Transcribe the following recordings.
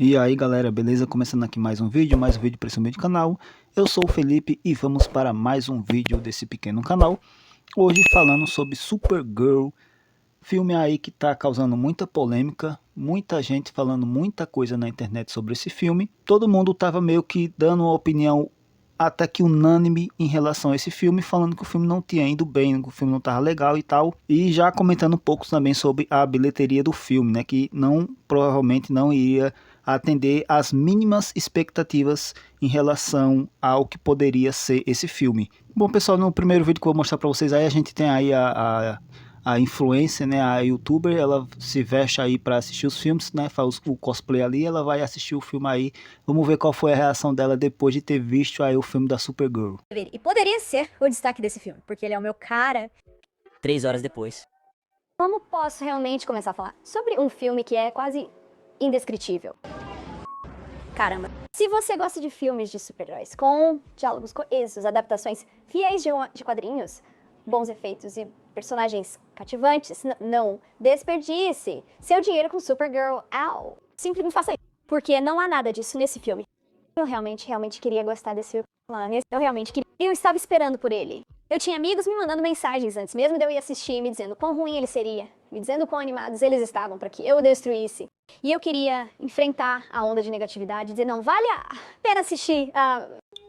E aí galera, beleza? Começando aqui mais um vídeo para esse humilde canal. Eu sou o Felipe e vamos para mais um vídeo desse pequeno canal. Hoje falando sobre Supergirl, filme aí que tá causando muita polêmica, muita gente falando muita coisa na internet sobre esse filme. Todo mundo tava meio que dando uma opinião até que unânime em relação a esse filme, falando que o filme não tinha ido bem, que o filme não tava legal e tal. E já comentando um pouco também sobre a bilheteria do filme, né, que provavelmente não iria atender às mínimas expectativas em relação ao que poderia ser esse filme. Bom pessoal, no primeiro vídeo que eu vou mostrar para vocês aí, a gente tem aí a influencer, né, a youtuber, ela se veste aí para assistir os filmes, né, faz o cosplay ali, ela vai assistir o filme aí. Vamos ver qual foi a reação dela depois de ter visto aí o filme da Supergirl. E poderia ser o destaque desse filme, porque ele é o meu cara. 3 horas depois. Como posso realmente começar a falar sobre um filme que é quase indescritível? Caramba. Se você gosta de filmes de super-heróis com diálogos coesos, adaptações fiéis de quadrinhos, bons efeitos e personagens cativantes, não desperdice seu dinheiro com Supergirl. Au! Simplesmente faça isso, porque não há nada disso nesse filme. Eu realmente queria gostar desse plano. Eu realmente queria. Eu estava esperando por ele. Eu tinha amigos me mandando mensagens antes, mesmo de eu ir assistir, me dizendo quão ruim ele seria, me dizendo quão animados eles estavam para que eu o destruísse. E eu queria enfrentar a onda de negatividade e dizer, não vale a pena assistir.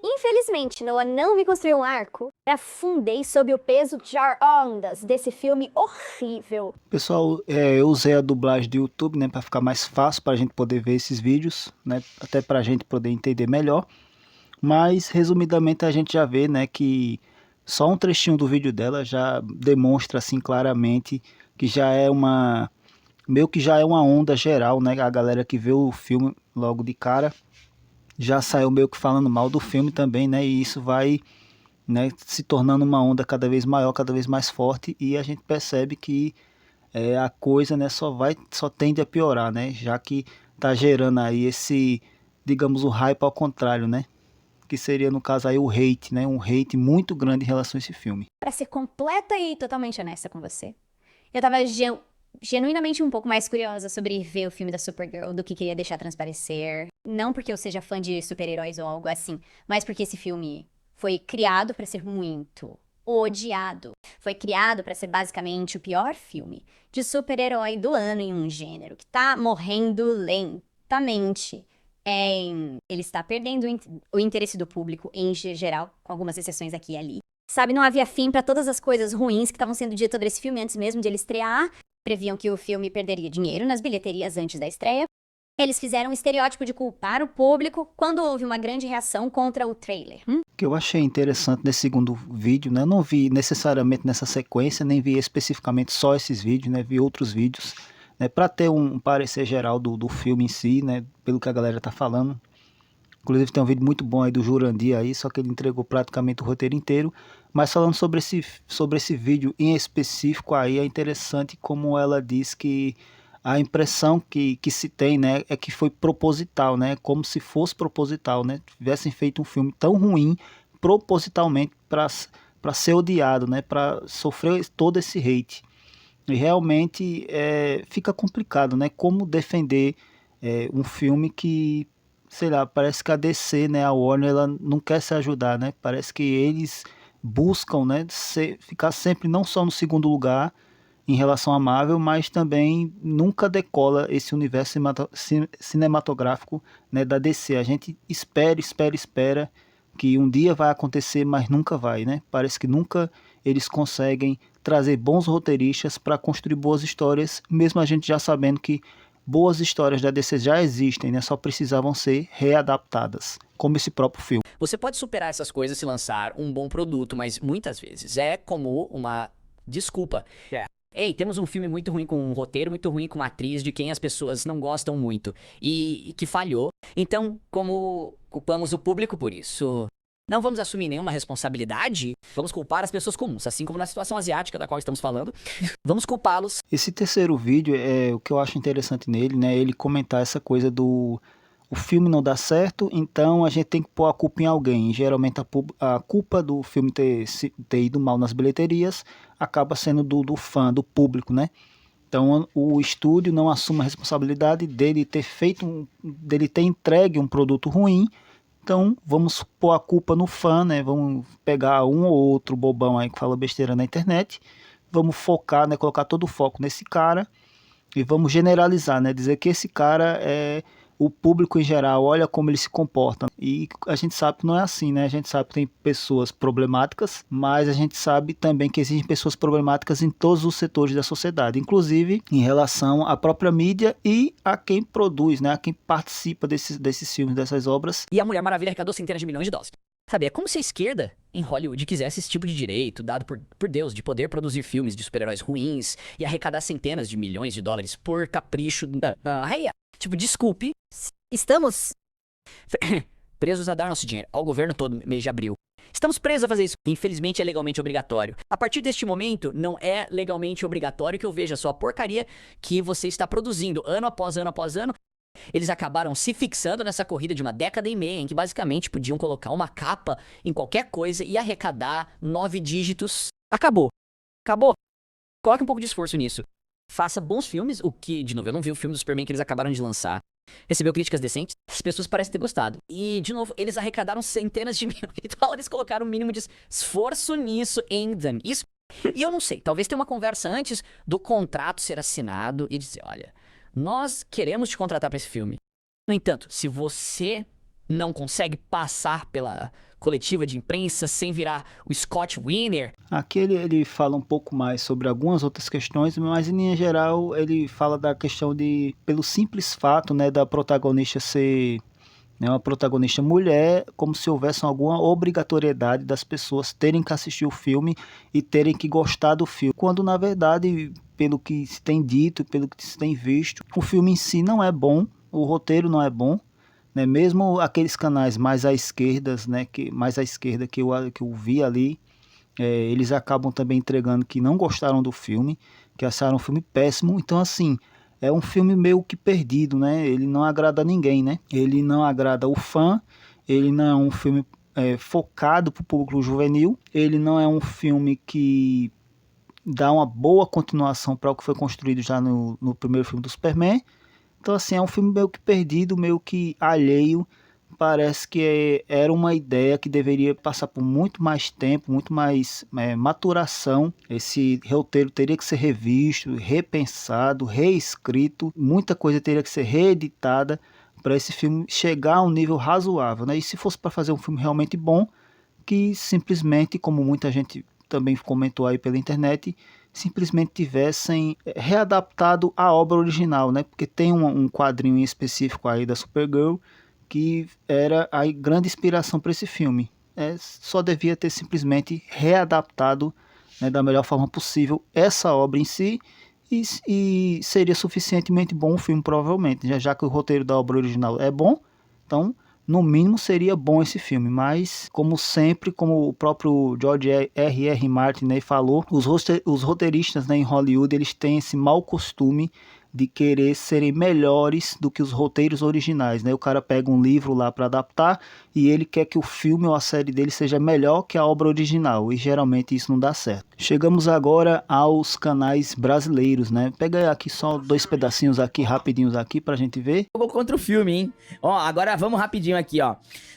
Infelizmente, Noah não me construiu um arco. Eu afundei sob o peso de ondas desse filme horrível. Pessoal, eu usei a dublagem do YouTube, né, para ficar mais fácil para a gente poder ver esses vídeos, né, até para a gente poder entender melhor. Mas resumidamente a gente já vê, né, que só um trechinho do vídeo dela já demonstra assim claramente que já é uma meio que já é uma onda geral, né? A galera que vê o filme logo de cara já saiu meio que falando mal do filme também, né? E isso vai, né, se tornando uma onda cada vez maior, cada vez mais forte, e a gente percebe que a coisa, né, só tende a piorar, né? Já que tá gerando aí esse, digamos, o hype ao contrário, né? Que seria no caso aí o hate, né? Um hate muito grande em relação a esse filme. Pra ser completa e totalmente honesta com você, eu tava genuinamente um pouco mais curiosa sobre ver o filme da Supergirl do que queria deixar transparecer. Não porque eu seja fã de super-heróis ou algo assim, mas porque esse filme foi criado pra ser muito odiado. Foi criado pra ser basicamente o pior filme de super-herói do ano em um gênero que tá morrendo lentamente. Ele está perdendo o interesse do público em geral, com algumas exceções aqui e ali. Sabe, não havia fim pra todas as coisas ruins que estavam sendo ditas sobre esse filme antes mesmo de ele estrear. Previam que o filme perderia dinheiro nas bilheterias antes da estreia. Eles fizeram um estereótipo de culpar o público quando houve uma grande reação contra o trailer. O que eu achei interessante nesse segundo vídeo, né? Eu não vi necessariamente nessa sequência, nem vi especificamente só esses vídeos, né? Vi outros vídeos, né? Para ter um parecer geral do filme em si, né? Pelo que a galera tá falando. Inclusive tem um vídeo muito bom aí do Jurandir aí, só que ele entregou praticamente o roteiro inteiro. Mas falando sobre esse vídeo em específico aí, é interessante como ela diz que a impressão que se tem, né, é que foi proposital, né, como se fosse proposital, né, tivessem feito um filme tão ruim propositalmente para ser odiado, né, para sofrer todo esse hate. E realmente fica complicado, né, como defender um filme que, sei lá, parece que a DC, né, a Warner, ela não quer se ajudar, né? Parece que eles buscam, né, ficar sempre não só no segundo lugar em relação à Marvel, mas também nunca decola esse universo cinematográfico, né, da DC. A gente espera que um dia vai acontecer, mas nunca vai, né? Parece que nunca eles conseguem trazer bons roteiristas para construir boas histórias, mesmo a gente já sabendo que boas histórias da DC já existem, né? Só precisavam ser readaptadas, como esse próprio filme. Você pode superar essas coisas se lançar um bom produto, mas muitas vezes é como uma desculpa. Ei, temos um filme muito ruim com um roteiro, muito ruim com uma atriz de quem as pessoas não gostam muito e que falhou. Então, como culpamos o público por isso? Não vamos assumir nenhuma responsabilidade, vamos culpar as pessoas comuns, assim como na situação asiática da qual estamos falando. Vamos culpá-los. Esse terceiro vídeo, o que eu acho interessante nele, né? Ele comentar essa coisa do o filme não dá certo, então a gente tem que pôr a culpa em alguém. Geralmente a culpa do filme ter ido mal nas bilheterias acaba sendo do fã, do público, né? Então o estúdio não assume a responsabilidade dele ter dele ter entregue um produto ruim. Então vamos pôr a culpa no fã, né? Vamos pegar um ou outro bobão aí que fala besteira na internet, vamos focar, né? Colocar todo o foco nesse cara e vamos generalizar, né? Dizer que esse cara é o público em geral, olha como ele se comporta. E a gente sabe que não é assim, né? A gente sabe que tem pessoas problemáticas, mas a gente sabe também que existem pessoas problemáticas em todos os setores da sociedade, inclusive em relação à própria mídia e a quem produz, né? A quem participa desses filmes, dessas obras. E a Mulher Maravilha arrecadou centenas de milhões de dólares. Sabe, é como se a esquerda em Hollywood quisesse esse tipo de direito, dado por Deus, de poder produzir filmes de super-heróis ruins e arrecadar centenas de milhões de dólares por capricho da raia. Tipo, desculpe, estamos presos a dar nosso dinheiro ao governo todo mês de abril. Estamos presos a fazer isso. Infelizmente é legalmente obrigatório. A partir deste momento, não é legalmente obrigatório que eu veja só a porcaria que você está produzindo ano após ano após ano. Eles acabaram se fixando nessa corrida de 1,5 décadas em que basicamente podiam colocar uma capa em qualquer coisa e arrecadar 9 dígitos. Acabou. Acabou. Coloque um pouco de esforço nisso. Faça bons filmes, o que, de novo, eu não vi o filme do Superman que eles acabaram de lançar. Recebeu críticas decentes, as pessoas parecem ter gostado. E, de novo, eles arrecadaram centenas de milhões de dólares, colocaram o mínimo de esforço nisso em isso. E eu não sei, talvez tenha uma conversa antes do contrato ser assinado e dizer, olha, nós queremos te contratar para esse filme. No entanto, se você não consegue passar pela coletiva de imprensa sem virar o Scott Wiener... Aqui ele fala um pouco mais sobre algumas outras questões, mas em linha geral ele fala da questão de, pelo simples fato, né, da protagonista ser, né, uma protagonista mulher, como se houvesse alguma obrigatoriedade das pessoas terem que assistir o filme e terem que gostar do filme, quando na verdade, pelo que se tem dito, pelo que se tem visto, o filme em si não é bom, o roteiro não é bom, né? Mesmo aqueles canais mais à esquerda, né, mais à esquerda que eu vi ali, eles acabam também entregando que não gostaram do filme, que acharam o filme péssimo. Então assim, é um filme meio que perdido, né? Ele não agrada a ninguém, né? Ele não agrada o fã, ele não é um filme focado para o público juvenil, ele não é um filme que dá uma boa continuação para o que foi construído já no primeiro filme do Superman. Então assim, é um filme meio que perdido, meio que alheio. Parece que era uma ideia que deveria passar por muito mais tempo, muito mais maturação. Esse roteiro teria que ser revisto, repensado, reescrito. Muita coisa teria que ser reeditada para esse filme chegar a um nível razoável, né? E se fosse para fazer um filme realmente bom, que simplesmente, como muita gente também comentou aí pela internet, simplesmente tivessem readaptado a obra original, né? Porque tem um quadrinho em específico aí da Supergirl que era a grande inspiração para esse filme. Só devia ter simplesmente readaptado, né, da melhor forma possível essa obra em si, e seria suficientemente bom o filme, provavelmente, já que o roteiro da obra original é bom. Então, no mínimo, seria bom esse filme, mas, como sempre, como o próprio George R.R. Martin, né, falou, os roteiristas, né, em Hollywood, eles têm esse mau costume de querer serem melhores do que os roteiros originais, né? O cara pega um livro lá para adaptar e ele quer que o filme ou a série dele seja melhor que a obra original, e geralmente isso não dá certo. Chegamos agora aos canais brasileiros, né? Pega aqui só 2 pedacinhos aqui, rapidinhos aqui pra gente ver. Jogou contra o filme, hein? Ó, agora vamos rapidinho aqui, ó.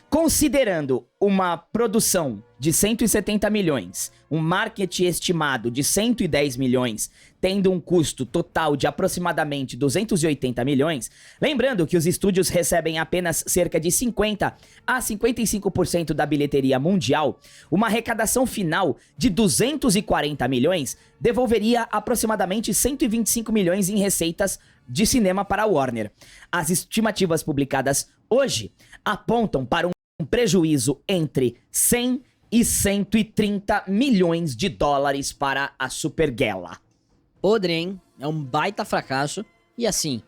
Considerando uma produção de 170 milhões, um marketing estimado de 110 milhões, tendo um custo total de aproximadamente 280 milhões, lembrando que os estúdios recebem apenas cerca de 50 a 55% da bilheteria mundial, uma arrecadação final de 240 milhões devolveria aproximadamente 125 milhões em receitas de cinema para a Warner. As estimativas publicadas hoje apontam para um prejuízo entre 100 e 130 milhões de dólares para a Supergirl. Podre, hein? É um baita fracasso. E assim,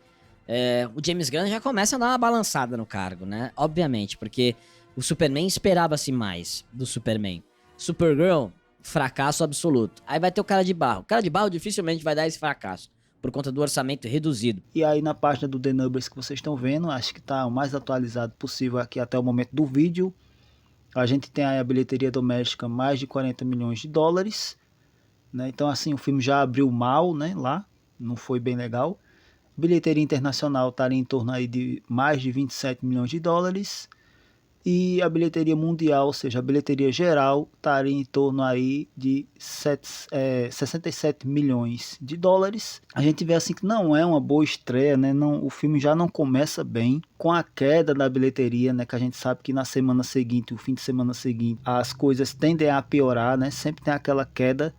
o James Gunn já começa a dar uma balançada no cargo, né? Obviamente, porque o Superman esperava-se mais do Superman. Supergirl, fracasso absoluto. Aí vai ter o Cara de Barro. O Cara de Barro dificilmente vai dar esse fracasso, por conta do orçamento reduzido. E aí na página do The Numbers que vocês estão vendo, acho que está o mais atualizado possível aqui até o momento do vídeo. A gente tem aí a bilheteria doméstica mais de 40 milhões de dólares, né? Então assim, o filme já abriu mal, né, lá. não foi bem legal. Bilheteria internacional estaria em torno aí de mais de 27 milhões de dólares. E a bilheteria mundial, ou seja, a bilheteria geral, estaria em torno aí de 67 milhões de dólares. A gente vê assim que não é uma boa estreia, né? Não, o filme já não começa bem, com a queda da bilheteria, né? Que a gente sabe que na semana seguinte, o fim de semana seguinte, as coisas tendem a piorar, né? Sempre tem aquela queda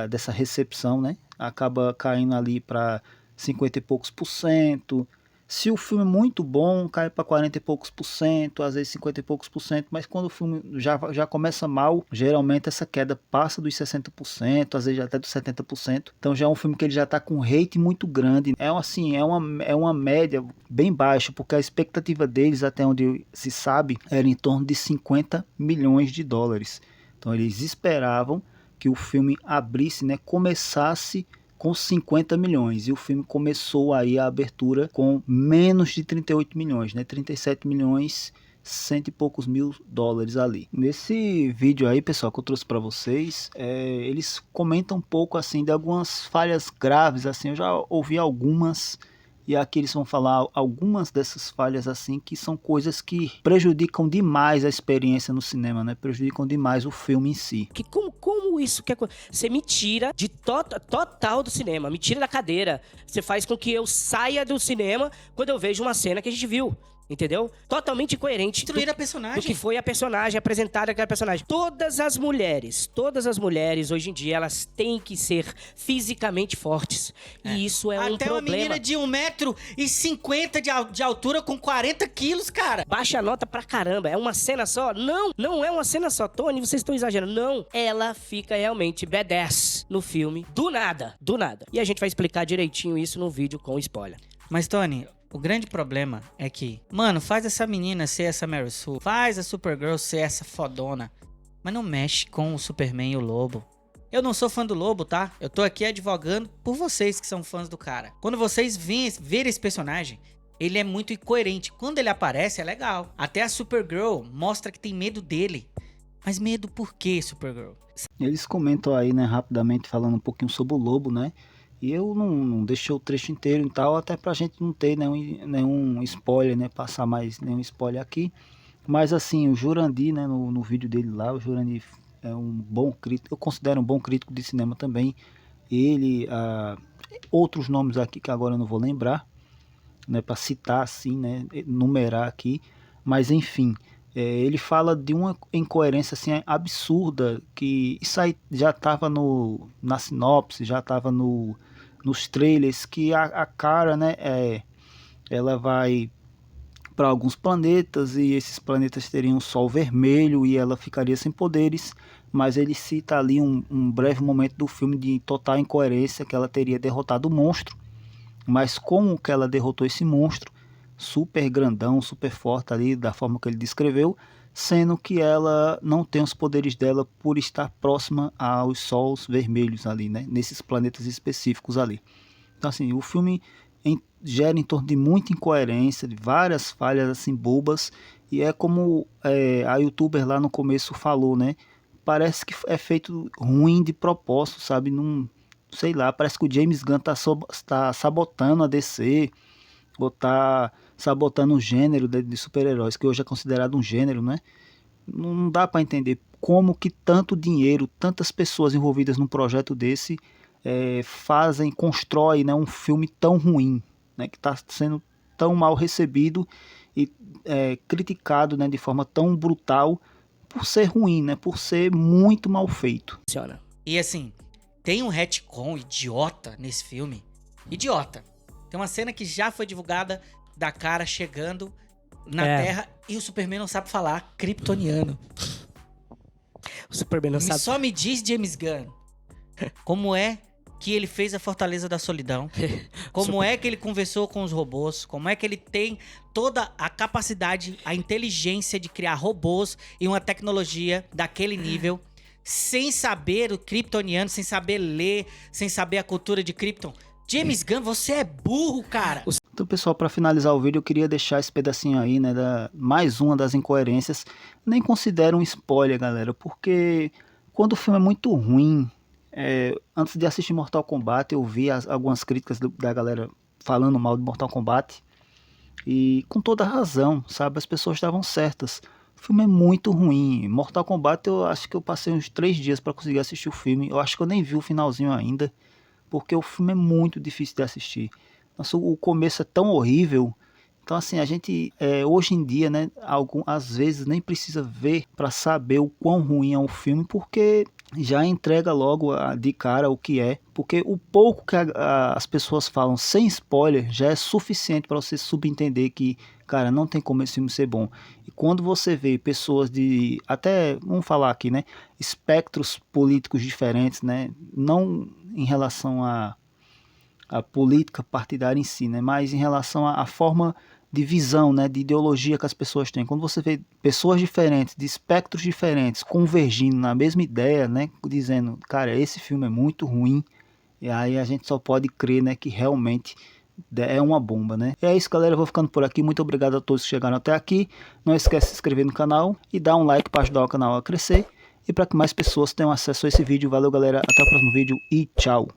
dessa recepção, né? Acaba caindo ali para 50 e poucos por cento. Se o filme é muito bom, cai para 40 e poucos por cento, às vezes 50 e poucos por cento, mas quando o filme já começa mal, geralmente essa queda passa dos 60%, às vezes até dos 70%. Então já é um filme que ele já está com um rate muito grande. É assim, é uma média bem baixa, porque a expectativa deles, até onde se sabe, era em torno de 50 milhões de dólares. Então eles esperavam que o filme abrisse, né, começasse com 50 milhões, e o filme começou aí a abertura com menos de 38 milhões, né? 37 milhões, cento e poucos mil dólares ali. Nesse vídeo aí, pessoal, que eu trouxe para vocês, eles comentam um pouco assim de algumas falhas graves, assim, eu já ouvi algumas, e aqui eles vão falar algumas dessas falhas assim, que são coisas que prejudicam demais a experiência no cinema, né? Prejudicam demais o filme em si. Que como isso que você me tira de total do cinema, me tira da cadeira. Você faz com que eu saia do cinema quando eu vejo uma cena que a gente viu. Entendeu? Totalmente incoerente. Destruir a personagem. Do que foi a personagem, apresentada aquela personagem. Todas as mulheres hoje em dia, elas têm que ser fisicamente fortes. E isso é um Até problema. uma menina de 1,50 m de altura com 40 quilos, cara. Baixa a nota pra caramba. É uma cena só? Não é uma cena só. Tony, vocês estão exagerando. Não. Ela fica realmente badass no filme. Do nada. E a gente vai explicar direitinho isso no vídeo com spoiler. Mas, Tony, o grande problema é que, mano, faz essa menina ser essa Mary Sue, faz a Supergirl ser essa fodona, mas não mexe com o Superman e o Lobo. Eu não sou fã do Lobo, tá? Eu tô aqui advogando por vocês que são fãs do cara. Quando vocês verem esse personagem, ele é muito incoerente. Quando ele aparece, é legal. Até a Supergirl mostra que tem medo dele. Mas medo por quê, Supergirl? Eles comentam aí, né, rapidamente, falando um pouquinho sobre o Lobo, né? E eu não deixei o trecho inteiro e tal, até pra gente não ter nenhum spoiler, né? Passar mais nenhum spoiler aqui. Mas assim, o Jurandir, né, no vídeo dele lá, o Jurandir é um bom crítico, eu considero um bom crítico de cinema também. Ele, outros nomes aqui que agora eu não vou lembrar, né, para citar assim, né, numerar aqui, mas enfim, ele fala de uma incoerência assim absurda, que isso aí já estava na sinopse, já estava nos trailers, que a cara, né, ela vai para alguns planetas e esses planetas teriam um sol vermelho e ela ficaria sem poderes, mas ele cita ali um breve momento do filme de total incoerência, que ela teria derrotado o monstro, mas como que ela derrotou esse monstro, super grandão, super forte ali, da forma que ele descreveu, sendo que ela não tem os poderes dela por estar próxima aos sols vermelhos ali, né, nesses planetas específicos ali. Então assim, o filme gera em torno de muita incoerência, de várias falhas assim bobas, e é como a youtuber lá no começo falou, né, parece que é feito ruim de propósito, sabe, não sei lá, parece que o James Gunn tá sabotando a DC, ou tá sabotando o gênero de super-heróis, que hoje é considerado um gênero, né? Não dá para entender como que tanto dinheiro, tantas pessoas envolvidas num projeto desse constroem, né, um filme tão ruim, né, que está sendo tão mal recebido e criticado, né, de forma tão brutal por ser ruim, né, por ser muito mal feito. E assim, tem um retcon idiota nesse filme. Idiota. Tem uma cena que já foi divulgada da cara chegando na Terra e o Superman não sabe falar kryptoniano. O Superman não sabe. Só me diz, James Gunn, como é que ele fez a Fortaleza da Solidão, como é que ele conversou com os robôs, como é que ele tem toda a capacidade, a inteligência de criar robôs e uma tecnologia daquele nível, sem saber o kryptoniano, sem saber ler, sem saber a cultura de Krypton. James Gunn, você é burro, cara. Então, pessoal, para finalizar o vídeo, eu queria deixar esse pedacinho aí, né, mais uma das incoerências. Nem considero um spoiler, galera, porque quando o filme é muito ruim, Antes de assistir Mortal Kombat, eu vi algumas críticas da galera falando mal de Mortal Kombat. E com toda razão, sabe? As pessoas estavam certas. O filme é muito ruim. Mortal Kombat, eu acho que eu passei uns 3 dias para conseguir assistir o filme. Eu acho que eu nem vi o finalzinho ainda, porque o filme é muito difícil de assistir. Nossa, o começo é tão horrível. Então, assim, a gente, hoje em dia, né, às vezes nem precisa ver para saber o quão ruim é o filme, porque já entrega logo de cara o que é. Porque o pouco que as pessoas falam sem spoiler já é suficiente para você subentender que, cara, não tem como esse filme ser bom. E quando você vê pessoas de, até, vamos falar aqui, né, espectros políticos diferentes, né, não em relação a política partidária em si, né, mas em relação à forma de visão, né, de ideologia que as pessoas têm. Quando você vê pessoas diferentes, de espectros diferentes, convergindo na mesma ideia, né, dizendo, cara, esse filme é muito ruim, e aí a gente só pode crer, né, que realmente é uma bomba, né. E é isso, galera, eu vou ficando por aqui. Muito obrigado a todos que chegaram até aqui. Não esquece de se inscrever no canal e dar um like para ajudar o canal a crescer e para que mais pessoas tenham acesso a esse vídeo. Valeu, galera, até o próximo vídeo e tchau.